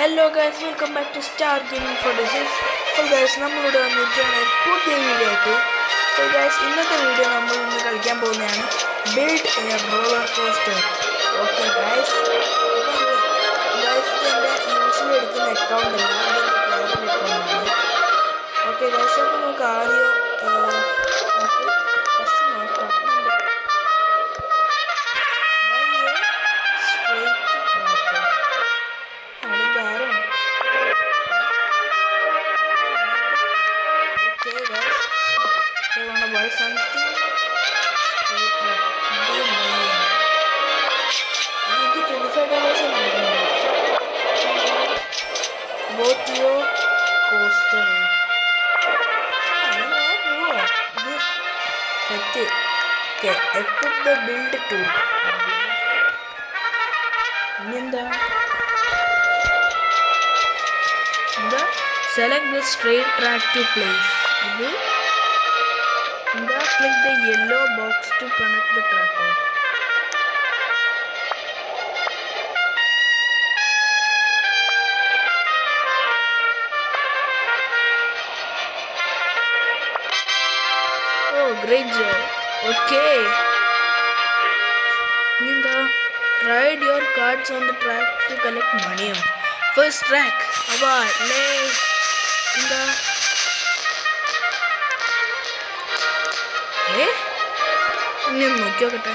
Hello guys, welcome back to Star Gaming 46. So guys, നമ്മളിവിടെ വന്നിരിക്കുകയാണ് പുതിയ വീഡിയോ ആയിട്ട്. So guys, ഇന്നത്തെ വീഡിയോ നമ്മൾ ഇന്ന് കളിക്കാൻ പോകുന്നതാണ് build A roller coaster. Okay guys, എൻ്റെ യൂഷ്വലി എടുക്കുന്ന അക്കൗണ്ട് അല്ല, എൻ്റെ പ്രൈവറ്റ് അക്കൗണ്ടാണ്. ഓക്കെ ഗൈസ്, അപ്പോൾ നമുക്ക് ആദ്യം ഫസ്റ്റ് നോക്കാം. Buy something. Both your coaster. Okay, equip the build tool. Select the straight track to place. Click the yellow box to connect the track. Oh, great job. Okay. Ride your cards on the track to collect money. First track. ഞാൻ നോക്കിയോട്ടെ.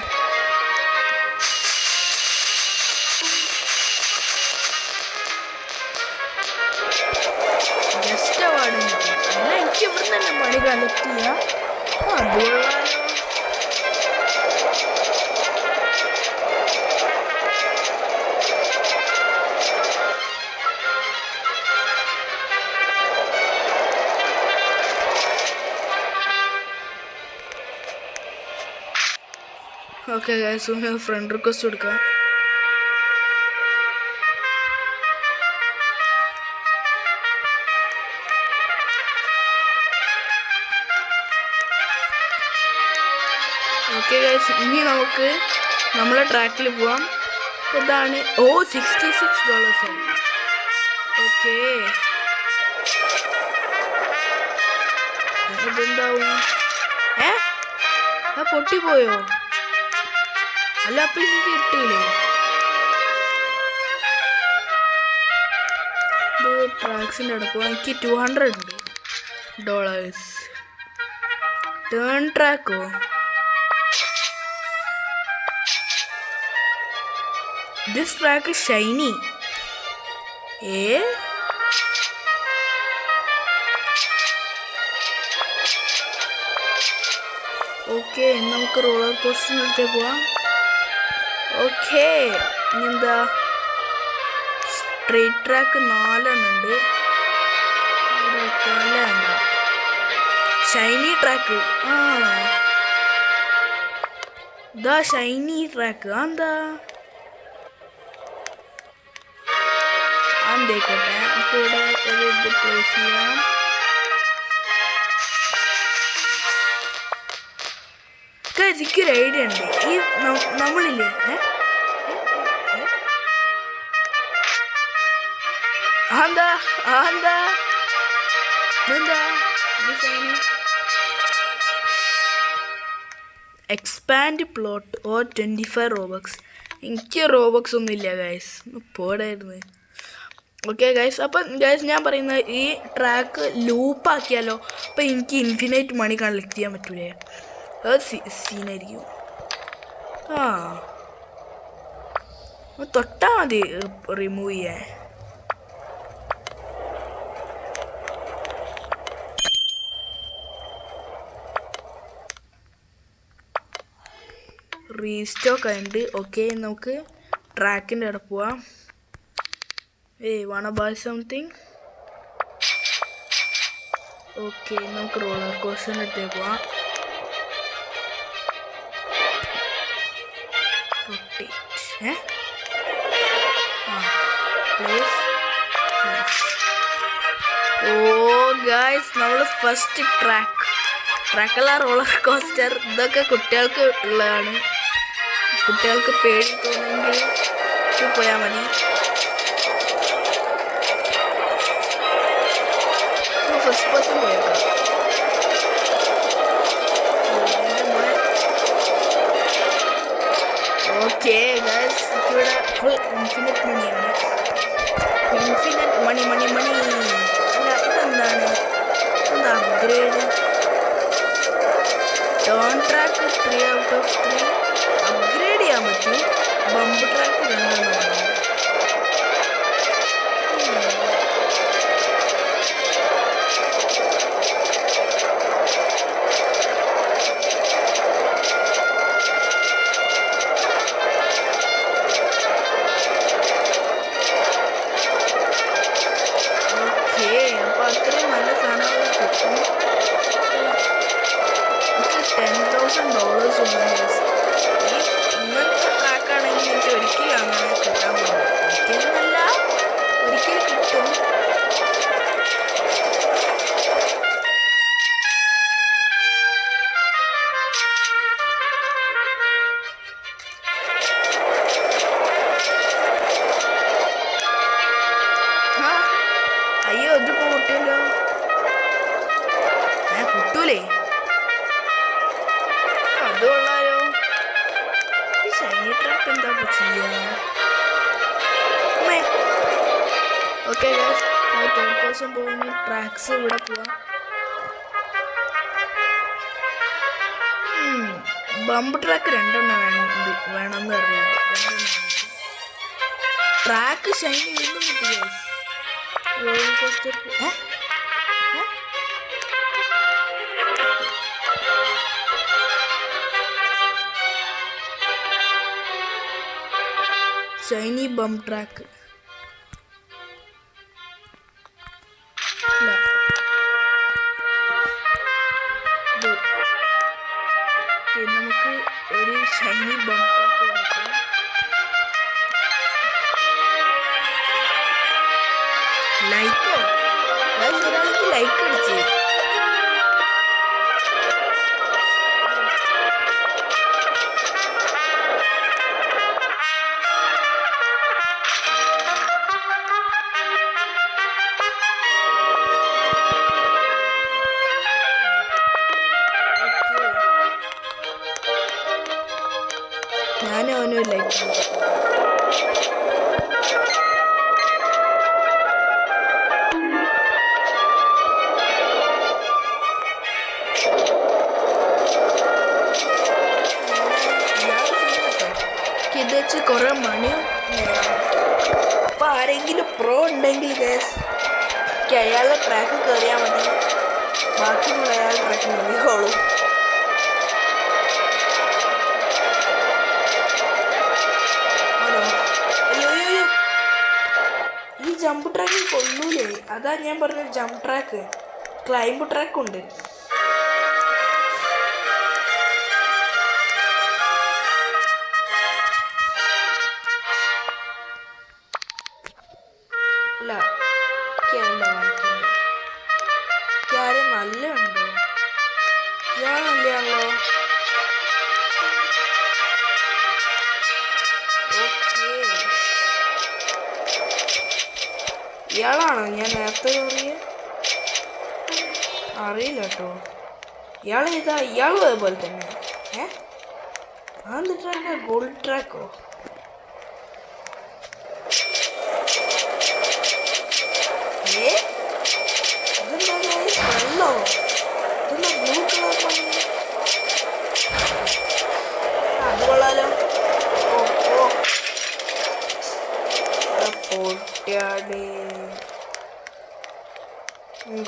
Just award അല്ല, എനിക്ക് ഇവിടെ തന്നെ മണി collect ചെയ്യാം. Okay guys, friend request കൊടുക്കാം. Okay guys, ഇനി നമുക്ക് നമ്മളെ ട്രാക്കിൽ പോവാം. ഇതാണ് $66. ഓക്കെ, ഇതെന്താവും? പൊട്ടിപ്പോയോ? അല്ല, അപ്പൊ എനിക്ക് കിട്ടിയില്ലേ? ഇത് ട്രാക്സിൻ്റെ അടുപ്പം എനിക്ക് $200 ഉണ്ട്. Turn Traco? This track Shiny. Okay, നമുക്ക് റോളർ കോസ്റ്ററിൻ്റെ അടുത്തേക്ക് പോവാം. ഓക്കെ, എന്താ സ്ട്രേറ്റ് ട്രാക്ക് 4 ഉണ്ട്. ഷൈനി ട്രാക്ക്. ഇതാ ഷൈനി ട്രാക്ക്. എന്താ എന്തേക്കോട്ടെ, അപ്പോൾ ഇവിടെ ഒരു ഇത് പ്ലേസ് ചെയ്യാം. എനിക്കൊരു ഐഡിയ ഉണ്ട്. ഈ നമ്മളില്ലേ, എക്സ്പാൻഡ് പ്ലോട്ട് ഓർ 25 റോബക്സ്. എനിക്ക് റോബക്സ് ഒന്നും ഇല്ല ഗൈസ്, പോടായിരുന്നു. ഓക്കെ ഗൈസ്, അപ്പം ഗൈസ് ഞാൻ പറയുന്നത് ഈ ട്രാക്ക് ലൂപ്പാക്കിയാലോ? അപ്പം എനിക്ക് ഇൻഫിനൈറ്റ് മണി കളക്ട് ചെയ്യാൻ പറ്റൂലേ? അത് സീനായിരിക്കും. തൊട്ടാ മതി റിമൂവ് ചെയ്യാൻ. റീസ്റ്റോക്ക് ആയിട്ട്. ഓക്കെ, നമുക്ക് ട്രാക്കിൻ്റെ അവിടെ പോവാം. wanna buy something? ഓക്കെ, നമുക്ക് റോളർ കോസ്റ്ററിൻ്റെ അടുത്തേക്ക് പോവാം. ഗൈസ്, നമ്മൾ ഫസ്റ്റ് ട്രാക്കല്ല റോളർ കോസ്റ്റർ. ഇതൊക്കെ കുട്ടികൾക്ക് ഉള്ളതാണ്. കുട്ടികൾക്ക് പേടി തോന്നുമെങ്കിൽ പോയാൽ മതി. 100% പോയേക്കാം. ഓക്കെ ഗൈസ്, ഇവിടെ ഫുൾ ഇൻഫിനിറ്റ് മണിയാണ്. ഇൻഫിനിറ്റ് മണി മണി മണി. അല്ല, ഇതെന്താണ്? എന്താ upgrade? Turn track 3 out of 3 upgrade ചെയ്യാൻ പറ്റും. ബമ്പ് ട്രാക്ക് 2 ഇന്നത്തെ ട്രാക്കാണെങ്കിൽ എനിക്ക് ഒരിക്കലും അങ്ങനെ കിട്ടാൻ പോകും. ഒരിക്കലുമല്ല, ഒരിക്കലും കിട്ടും. അയ്യോ, ഇതിപ്പോ പൊട്ടിയല്ലോ. പൊട്ടൂലേ? അതുകൊള്ളാലോ. ഈ ഷൈനി ട്രാക്ക് എന്താ ചെയ്യാ? ഓക്കെ ഗൈസ്, 10% പോയി ട്രാക്സ് ഇവിടെ പോവാം. ബമ്പ് ട്രാക്ക് 2 വേണമെന്ന് അറിയില്ല. ട്രാക്ക് ഷൈനി വീണ്ടും കിട്ടി ഗൈസ്. റോളർ കോസ്റ്റർ ഷൈനി ബം ട്രാക്ക്. നമുക്ക് ഒരു ഷൈനി ബം ട്രാക്ക് കൊടുക്കാം. ലൈക്കോ? ഒരാൾക്ക് ലൈക്ക് അടിച്ച്. ഞാനും അവനും ലൈക്ക് ഇത് വെച്ച് കുറെ മണിയും. അപ്പൊ ആരെങ്കിലും പ്രോ ഉണ്ടെങ്കിൽ ഗൈസ് അയാളുടെ ട്രാക്ക് കയറിയാൽ മതി. ബാക്കിയുള്ള അയാളുടെ ട്രാക്ക് മതിയോളൂ. ഈ ജമ്പ് ട്രാക്കിൽ കൊള്ളൂലേ? അതാ ഞാൻ പറഞ്ഞ ജമ്പ് ട്രാക്ക്. ക്ലൈംബ് ട്രാക്കുണ്ട്. അല്ല, ആരും നല്ല ഉണ്ടോ? ഇയാൾ നല്ലയാണല്ലോ. ഇയാളാണോ ഞാൻ നേരത്തെ കയറിയ? അറിയില്ല കേട്ടോ. ഇയാളേതാ? ഇയാളും അതേപോലെ തന്നെ. അതെന്ത് ട്രാക്കാ? ഗോൾഡ് ട്രാക്കോ? വെള്ളോ? ഇതെന്താ ബ്ലൂ കളർ? അത് കൊള്ളാലോ. പൊട്ടിയാടേ.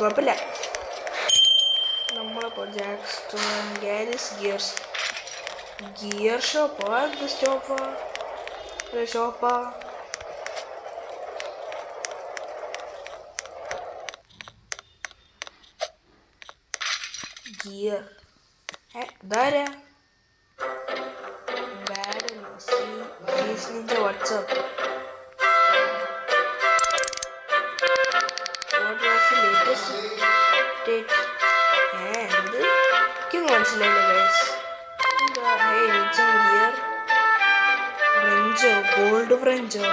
കുഴപ്പമില്ല. നമ്മളിപ്പോൾ ജാക്സ്റ്റോൺ ഗാരിസ് ഗിയർ ഷോപ്പോ? അത് സ്റ്റോപ്പാ? ഷോപ്പാ? ഗിയർ ഇതാരാ? വാട്സാപ്പ്. എന്ത് എനിക്കൊന്നും മനസ്സിലായില്ല guys. Francho? Gold Francho?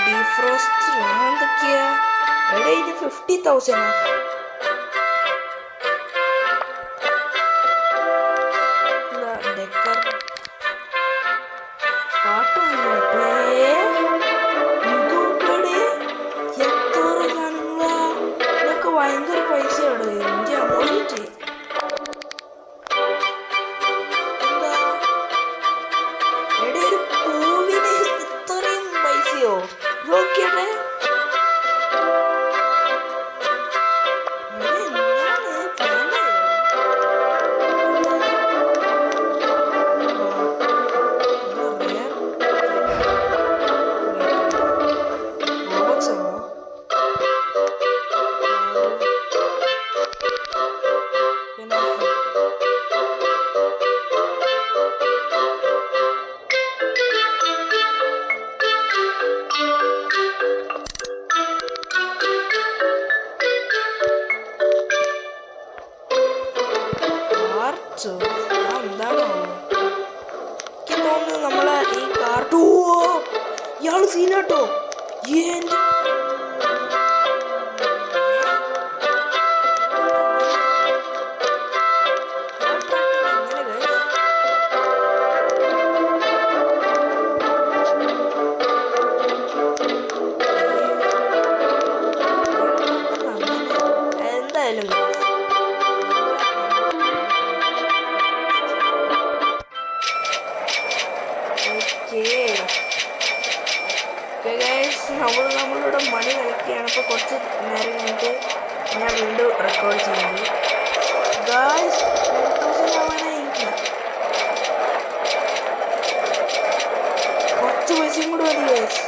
Defrost? എന്തൊക്കെയാ? എവിടെ ഇത്? 50,000. എന്താണോ എനിക്ക് തോന്നുന്നു നമ്മളെ ഈ കാർട്ടൂ ഇയാള് സീനാട്ടോ എന്റെ എന്തായാലും നമ്മളിവിടെ മണി കളിക്കുകയാണ്. ഇപ്പോൾ കുറച്ച് നേരം കഴിഞ്ഞിട്ട് ഞാൻ വീണ്ടും റെക്കോർഡ് ചെയ്യുന്നത്. ഗായ്സ് 10,000 ആവാനായി എനിക്ക് കുറച്ച് പൈസയും കൂടി മതി guys.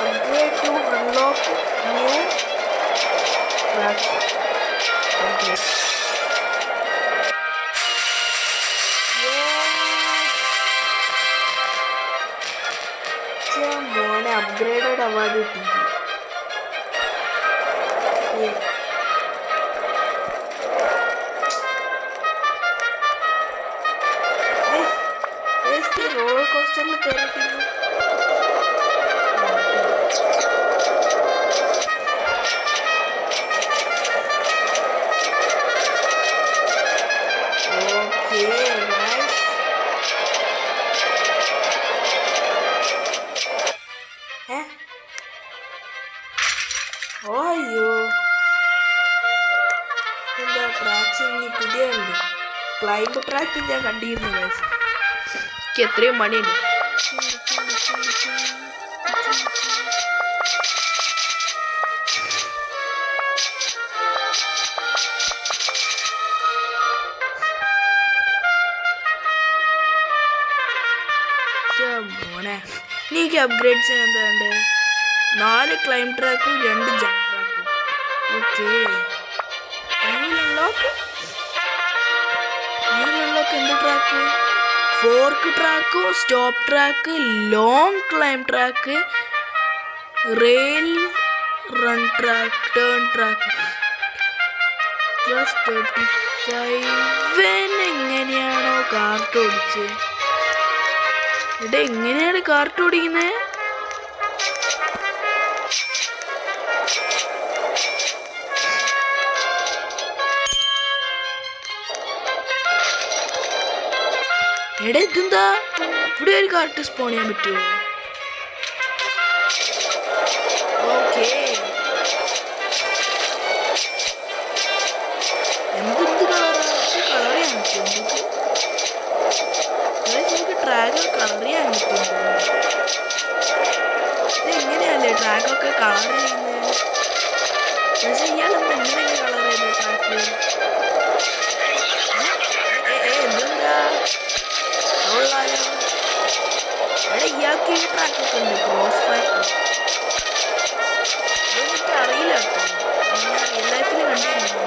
Upgrade to unlock new tracks. Okay. മോനെ അപ്ഗ്രേഡഡ് അവാർഡ് കിട്ടി. റോളർ കോസ്റ്ററിൽ കയറിയിട്ടില്ല. അയ്യോ എന്താ ട്രാക്സ് ഇനി പുതിയ ഉണ്ട്. ക്ലൈംബ് ട്രാക്ക് ഞാൻ കണ്ടിരുന്നു ഗൈസ്. എനിക്ക് എത്രയും മണിയുണ്ട്. മോനെ നീക്ക് അപ്ഗ്രേഡ് ചെയ്യാൻ എന്താ ഉണ്ട്? 4 ക്ലൈം ട്രാക്കും 2 ജംപ് ട്രാക്കും. ഓക്കെ അൺലോക്ക് എന്ത് track? Fork track, stop track, long climb track, rail run track, turn track. Plus 35 എങ്ങനെയാണോ കാർട്ട് ഓടിച്ച്? ഇവിടെ എങ്ങനെയാണ് കാർട്ട് ഓടിക്കുന്നത്? എടാ ഇതെന്താ ഇവിടെ ഒരു കാർട്ട് സ്പോൺ ചെയ്യാൻ പറ്റുമോ? ഓക്കെ എന്തെന്ത് കളർ ചെയ്യാൻ പറ്റും നമുക്ക് ട്രാക്ക് കളർ ചെയ്യാൻ പറ്റും. ഇതെങ്ങനെയല്ലേ ട്രാക്കൊക്കെ കളർ ചെയ്യുന്നത്? പക്ഷെ ഇയാളെന്താ എങ്ങനെ കളർ ചെയ്ത് ട്രാക്ക്? എന്തെന്താ അവിടെ ഇയാൾക്ക് ഈ ട്രാക്കൊക്കെ ഉണ്ട്, ക്രോസ് ട്രാക്ക്. ഇതൊക്കെ അറിയില്ല കേട്ടോ, ഞാൻ റിയൽ ലൈഫിൽ കണ്ടിരുന്നു.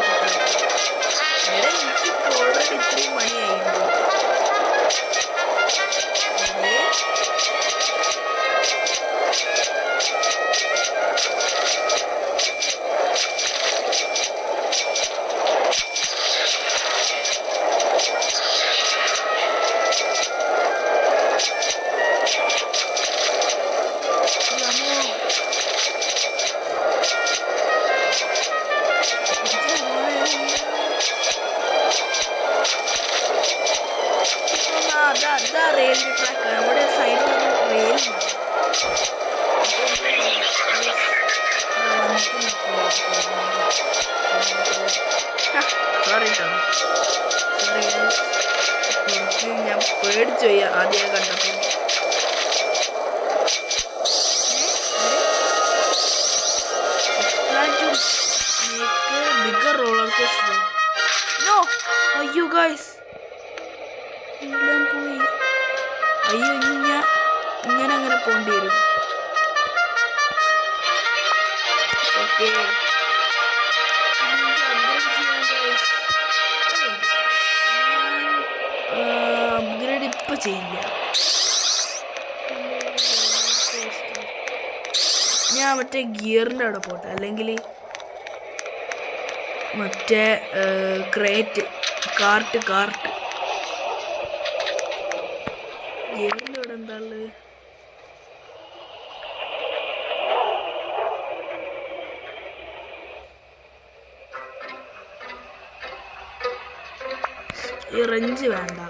ഇവിടെ എനിക്ക് ഓൾറെഡി ഇത്രയും മണിയായിരുന്നു. റെയിൽവേ ട്രാക്ക് നമ്മുടെ സൈഡിൽ റെയിൽ സോറി കേട്ടോ, സോറി ഞാൻ പേടിച്ചു പോയി ആദ്യം കണ്ടപ്പോൾ. Bigger roller coaster. നോ അയ്യോ ഗൈസ് എല്ലാം പോയി. അയ്യോ ഇനി ഞാൻ ഇങ്ങനെ അങ്ങനെ പോകേണ്ടി വരും. ഓക്കെ അപ്ഗ്രേഡ് ഇപ്പൊ ചെയ്യില്ല. ഞാൻ മറ്റേ ഗിയറിൻ്റെ അവിടെ പോട്ടെ, അല്ലെങ്കിൽ മറ്റേ ക്രേറ്റ് കാർട്ട് ഗിയറിൻ്റെ അവിടെ എന്താ ഉള്ളത്? ഈ റഞ്ച് വേണ്ട,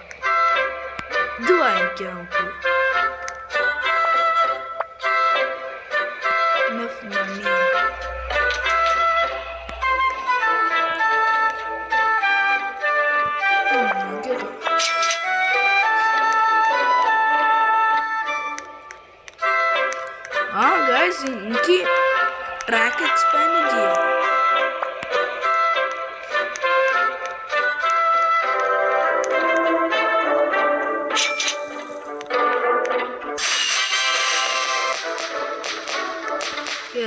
ഇത് വാങ്ങിക്കാം നമുക്ക്. മണി ഗൈസ്, എനിക്ക് ട്രാക്ക് എക്സ്പാൻഡ് ചെയ്യാം.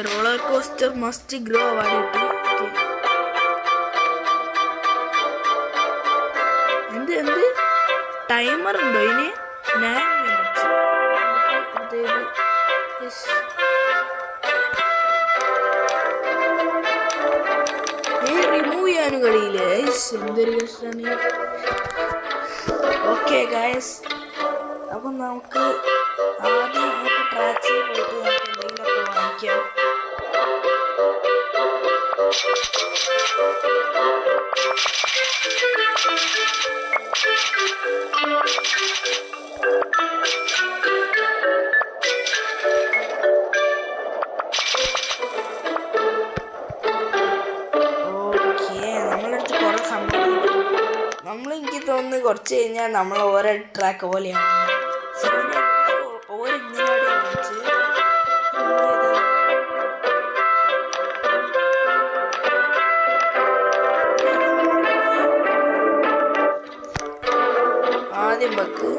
Roller coaster must grow award കിട്ടി. എന്ത് ടൈമർ ഉണ്ടോ ഇതിന്? 9 minutes. റിമൂവ് ചെയ്യാനും കഴിയില്ലേ? എന്തൊരു കഷ്ടമാണ്. ഓക്കെ ഗൈസ്, അപ്പം നമുക്ക് ആദ്യം ട്രാക്സിൽ പോയിട്ട് നമുക്ക് എന്തെങ്കിലുമൊക്കെ വാങ്ങിക്കാം. എനിക്ക് തോന്നുന്നു കുറച്ച് കഴിഞ്ഞാൽ നമ്മൾ ഓരോ ട്രാക്ക് പോലെയാണ്. ആദ്യം വെക്ക്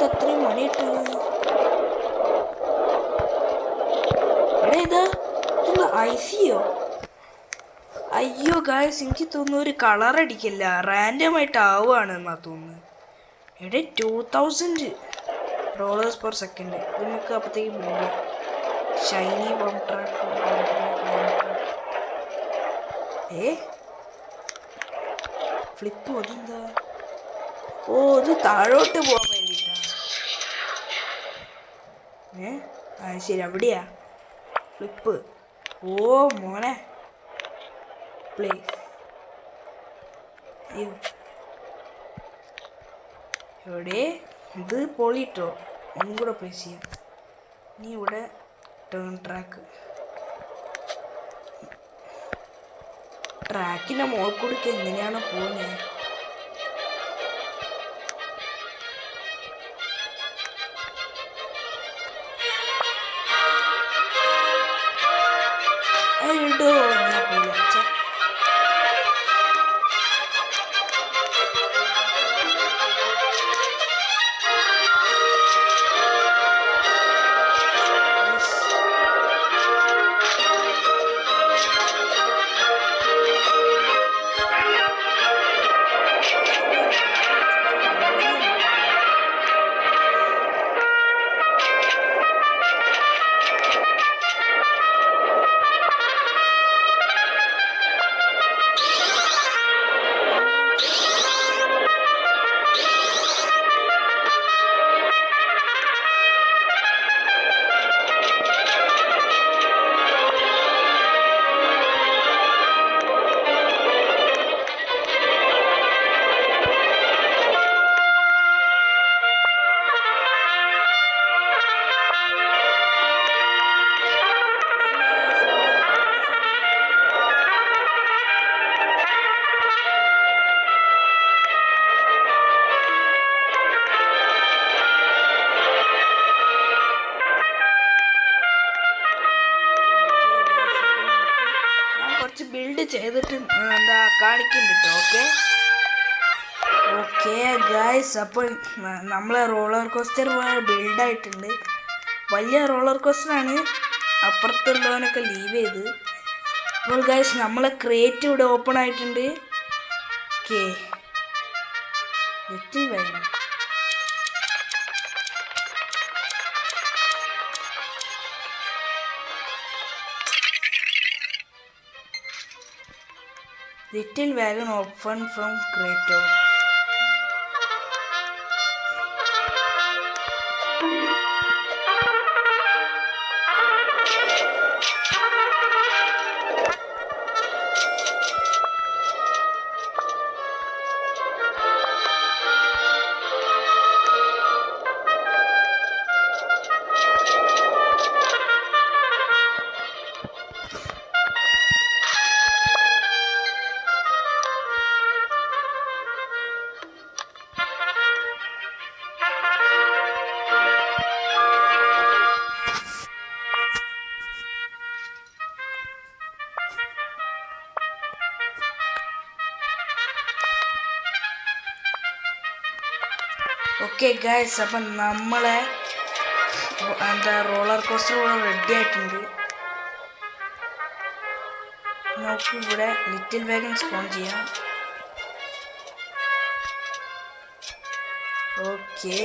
അത്രയും മണി ഇട്ടത്. ഐസിയോ? അയ്യോ ഗായ്സ്, എനിക്ക് തോന്നുന്നു ഒരു കളർ അടിക്കില്ല, റാൻഡം ആയിട്ട് ആവുകയാണെന്നാ തോന്നുന്നു. 2000 $/s. ഇത് നമുക്ക് അപ്പോഴത്തേക്ക് ബിൽഡ് ഷൈനി ബോം ട്രാക്ക്. ഫ്ലിപ്പ് അതെന്താ? ഓ, ഇത് താഴോട്ട് പോകാൻ വേണ്ടിയിട്ടാണ്. ശരി, അവിടെയാ ഫ്ലിപ്പ്. ഓ മോനെ, പ്ലീസ്. അയ്യോ, എവിടെ ഇത് പൊളിട്ടോ? ഒന്നും കൂടെ പ്ലേസ് ചെയ്യാം. ഇനി ഇവിടെ ടേൺ ട്രാക്കിൻ്റെ മോൾ കൂടിക്ക് എങ്ങനെയാണ് പോകുന്നത്? ബിൽഡ് ചെയ്തിട്ട് എന്താ കാണിക്കുന്നുണ്ട്. ഓക്കെ ഓക്കെ ഗായ്സ്, അപ്പോൾ നമ്മളെ റോളർ കോസ്റ്റർ ബിൽഡായിട്ടുണ്ട്. വലിയ റോളർ കോസ്റ്ററാണ്. അപ്പുറത്തുള്ളവനൊക്കെ ലീവ് ചെയ്ത്. അപ്പോൾ ഗായ്സ് നമ്മളെ ക്രേറ്റ് ഇവിടെ ഓപ്പൺ ആയിട്ടുണ്ട്. Okay little vegan Little wagon open from Crato. Okay guys, അപ്പം നമ്മളെ റോളർ കോസ്റ്റർ റെഡി ആയിട്ടുണ്ട്. നമുക്ക് ഇവിടെ ലിറ്റിൽ വേഗൻ സ്പോൺ ചെയ്യാം. ഓക്കെ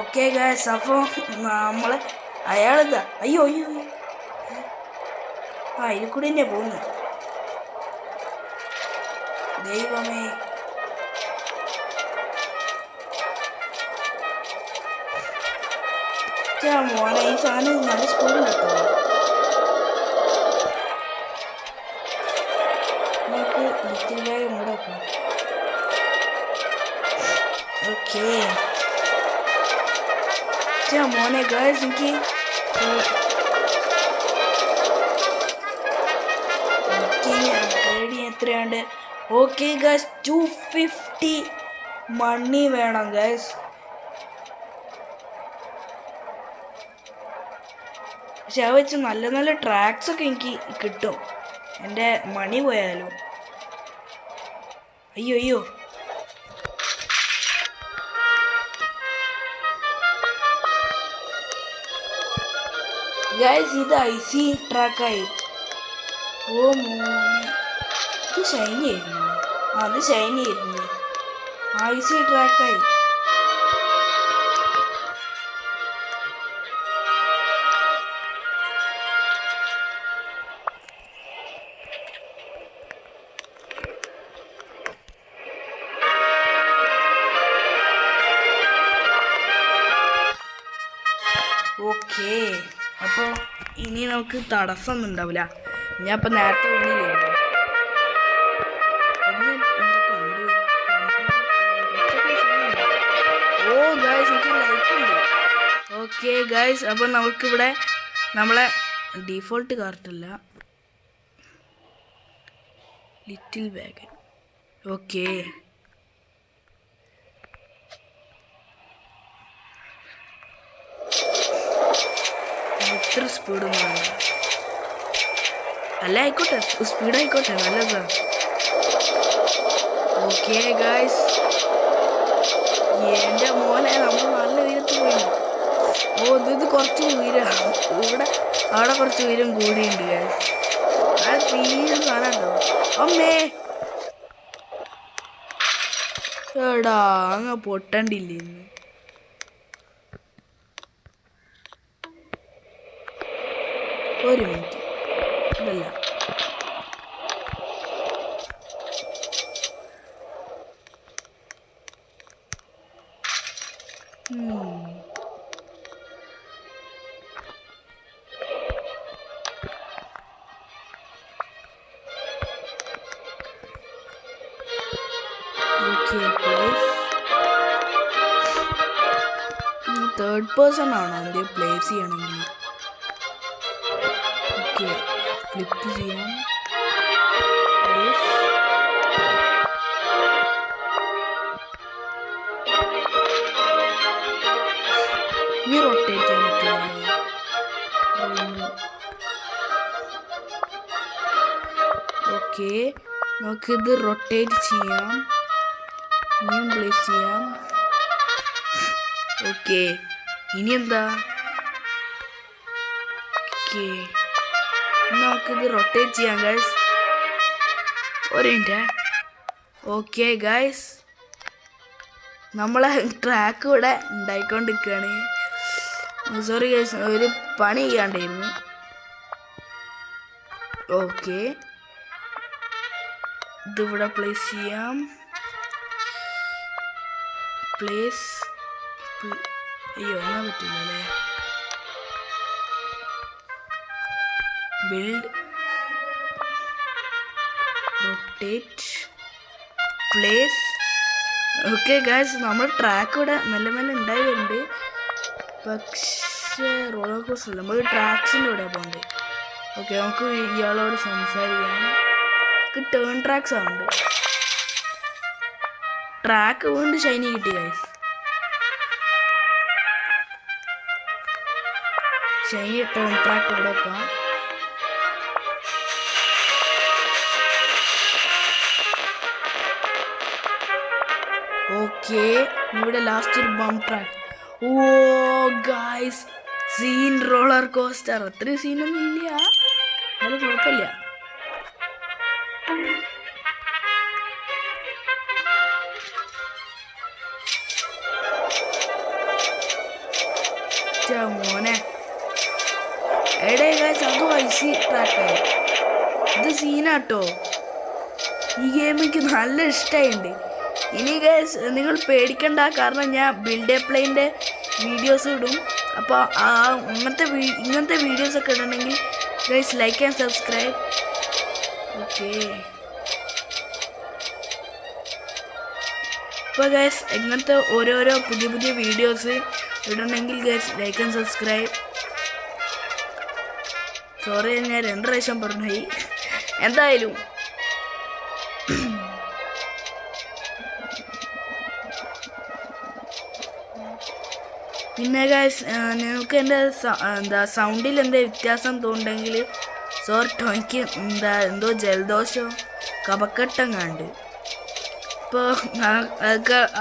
ഓക്കെ ഗൈസ്, അപ്പോൾ നമ്മളെ അയാളെന്താ അയ്യോ അയ്യോ ഇതിൽ കൂടി തന്നെ പോകുന്നു. ദൈവമേ, മോനെ ഈ സാധനം നല്ല സ്പീഡിൽ കിട്ടുമോ? നമുക്ക് ലിറ്റിൽ ബാഗ് ഇവിടെ വെക്കാം. ഓക്കെ മോനെ ഗൈസ്, എനിക്ക് എത്രയുണ്ട്? ഓക്കെ ഗൈസ്, 250 മണി വേണം ഗൈസ്. പക്ഷെ അത് വെച്ച് നല്ല നല്ല ട്രാക്സ് ഒക്കെ എനിക്ക് കിട്ടും. എൻ്റെ മണി പോയാലും അയ്യോ അയ്യോ. ഗൈസ്, ഇത് IC ട്രാക്കായി. ഓ മോനെ, ഇത് ഷൈനി ആയിരുന്നു. അത് ഷൈനി ആയിരുന്നു. IC ട്രാക്കായി. ഓക്കെ, അപ്പോൾ ഇനി നമുക്ക് തടസ്സമൊന്നും ഉണ്ടാവില്ല. ഞാൻ ഇപ്പം നേരത്തെ വന്നില്ലായിരുന്നു. ഓ ഗായ്സ്, എനിക്ക് ലൈക്ക് ഉണ്ട്. ഓക്കെ ഗായ്സ്, അപ്പോൾ നമുക്കിവിടെ നമ്മളെ ഡീഫോൾട്ട് കാർട്ടല്ല, ലിറ്റിൽ വാഗൻ. ഓക്കെ ഇത്ര സ്പീഡൊന്നും വേണ്ട. അല്ല ആയിക്കോട്ടെ, സ്പീഡായിക്കോട്ടെ, നല്ലതാണ്. ഓക്കെ ഗായ്സ്, എൻ്റെ മോനെ നമ്മൾ നല്ല ഉയരത്ത് പോയി. ഓ ഇത് കുറച്ച് ഉയരം ഇവിടെ, അവിടെ കുറച്ച് ഉയരം കൂടിയുണ്ട് ഗായ്സ്. അത് തീരെ സാധനമുണ്ടോ? അമ്മേ എടാ, അങ്ങ് പൊട്ടണ്ടില്ലേ ഇന്ന്. ഒരു മിനിറ്റ്, ഇതല്ല തേർഡ് പേഴ്സൺ ആണോ എൻ്റെ പ്ലേസ് ചെയ്യണമെങ്കിൽ? ഓക്കെ, ഫ്ലിപ്പ് ചെയ്യാം. ഇനി റൊട്ടേറ്റ് ചെയ്യാൻ പറ്റില്ല. ഓക്കെ, നമുക്കിത് റൊട്ടേറ്റ് ചെയ്യാം. ഇനിയും പ്ലേസ് ചെയ്യാം. ഓക്കെ, ഇനി എന്താ? ഓക്കെ, നമുക്കിത് റൊട്ടേറ്റ് ചെയ്യാം ഗൈസ്. ഒരു മിനിറ്റ്. ഓക്കെ ഗൈസ്, നമ്മളെ ട്രാക്ക് ഇവിടെ ഉണ്ടായിക്കൊണ്ടിരിക്കുകയാണ്. സോറി ഗൈസ്, ഒരു പണി ചെയ്യാണ്ടായിരുന്നു. ഓക്കെ, ഇതിവിടെ പ്ലേസ് ചെയ്യാം. പ്ലേസ് അയ്യോ ഒന്നും പറ്റില്ലല്ലേ. Build, rotate, place. Okay guys, നമ്മൾ ട്രാക്ക് ഇവിടെ മെല്ലെ മെല്ലെ ഉണ്ടായി വരുന്നുണ്ട്. പക്ഷേ റോളർ കോസ്റ്റർ നമ്മൾ ട്രാക്സിൻ്റെ ഇവിടെ പോകണ്ടേ. ഓക്കെ, നമുക്ക് ഇയാളോട് സംസാരിക്കാം. നമുക്ക് ടേൺ ട്രാക്സ് ആവുന്നുണ്ട്. ട്രാക്ക് വീണ്ടും ഷൈനി കിട്ടി ഗൈസ്. ഷൈനി ടേൺ ട്രാക്ക് ഇവിടെ വെക്കാം. ഓക്കെ, ഇവിടെ ലാസ്റ്റ് ഒരു ബംപ് ട്രാക്ക്. ഓ ഗൈസ്, സീൻ റോളർ കോസ്റ്റർ. അത്രയും സീനൊന്നും ഇല്ല, അത് കുഴപ്പമില്ല. മോനെ എടേ ഗൈസ്, അതും ഐസി ട്രാക്കായി. ഇത് സീനാട്ടോ. ഈ ഗെയിം എനിക്ക് നല്ല ഇഷ്ടമായിട്ടുണ്ട്. ഇനി ഗൈസ് നിങ്ങൾ പേടിക്കണ്ട, കാരണം ഞാൻ ബിൽഡ് പ്ലേൻ്റെ വീഡിയോസ് ഇടും. അപ്പോൾ ഇങ്ങനത്തെ വീഡിയോസൊക്കെ ഇടണമെങ്കിൽ guys like and subscribe. Okay, അപ്പോൾ ഗൈസ് ഇങ്ങനത്തെ ഓരോരോ പുതിയ പുതിയ വീഡിയോസ് ഇടണമെങ്കിൽ guys like and subscribe. Sorry, ഞാൻ 2 പ്രാവശ്യം പറഞ്ഞുപോയി. എന്തായാലും പിന്നെ ഗൈസ് നിങ്ങൾക്ക് എൻ്റെ സൗണ്ടിൽ എന്താ വ്യത്യാസം തോന്നുന്നുണ്ടെങ്കിൽ സോറി, എനിക്ക് എന്തോ ജലദോഷമോ കഫക്കെട്ടും കണ്ട്. ഇപ്പോൾ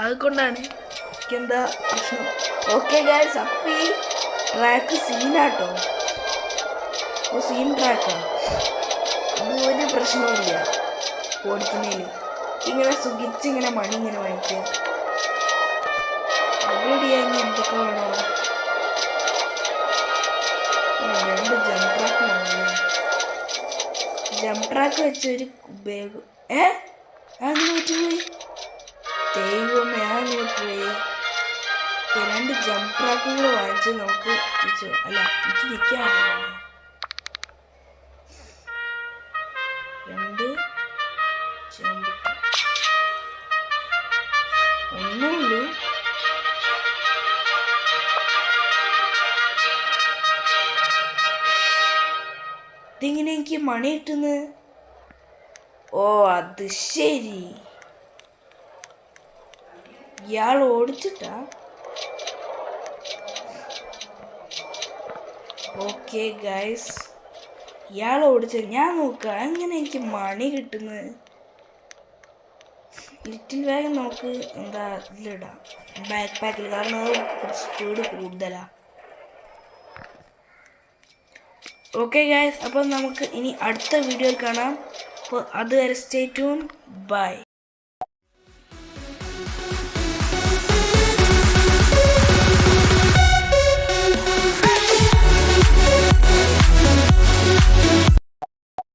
അതുകൊണ്ടാണ് എനിക്കെന്താ പ്രശ്നം. ഓക്കെ ഗൈസ്, അപ്പം ഈ ട്രാക്ക് സീനാട്ടോ. സീൻ ട്രാക്കാണ്. അത് ഒരു പ്രശ്നവുമില്ല ഓടിക്കുന്നതിൽ. ഇങ്ങനെ സുഖിച്ചിങ്ങനെ മണി ഇങ്ങനെ വാങ്ങിക്കുക. റെഡിയായി എന്തൊക്കെ വേണോ. 2 ജംപ് ട്രാക്ക് വേണമല്ലേ. ജംപ് ട്രാക്ക് വെച്ചൊരു ഉപയോഗം. അങ്ങനെ പറ്റുപോയി. ദൈവമേ, അങ്ങനെ പോയി. 2 ജംപ് ട്രാക്കുകൾ വാങ്ങിച്ച് നമുക്ക് അല്ല എനിക്ക് നിൽക്കാറില്ല. 2 ജംപ് ഒന്നുള്ളൂ. ഇതെങ്ങനെ എനിക്ക് മണി കിട്ടുന്നത്? ഓ അത് ശരി, ഇയാൾ ഓടിച്ചിട്ടാ. ഓക്കെ ഗൈസ്, ഇയാൾ ഓടിച്ച ഞാൻ നോക്കാം എങ്ങനെ എനിക്ക് മണി കിട്ടുന്നത്. ലിറ്റിൽ വേഗം നമുക്ക് എന്താ ഇതിലിടാം ബാക്ക് പാക്കിൽ, കാരണം അത് കുറച്ച് സ്പീഡ് കൂടുതലാണ്. ഓക്കെ ഗൈസ്, അപ്പം നമുക്ക് ഇനി അടുത്ത വീഡിയോയിൽ കാണാം. അപ്പോൾ അതുവരെ സ്റ്റേ ട്യൂൺ. ബൈ.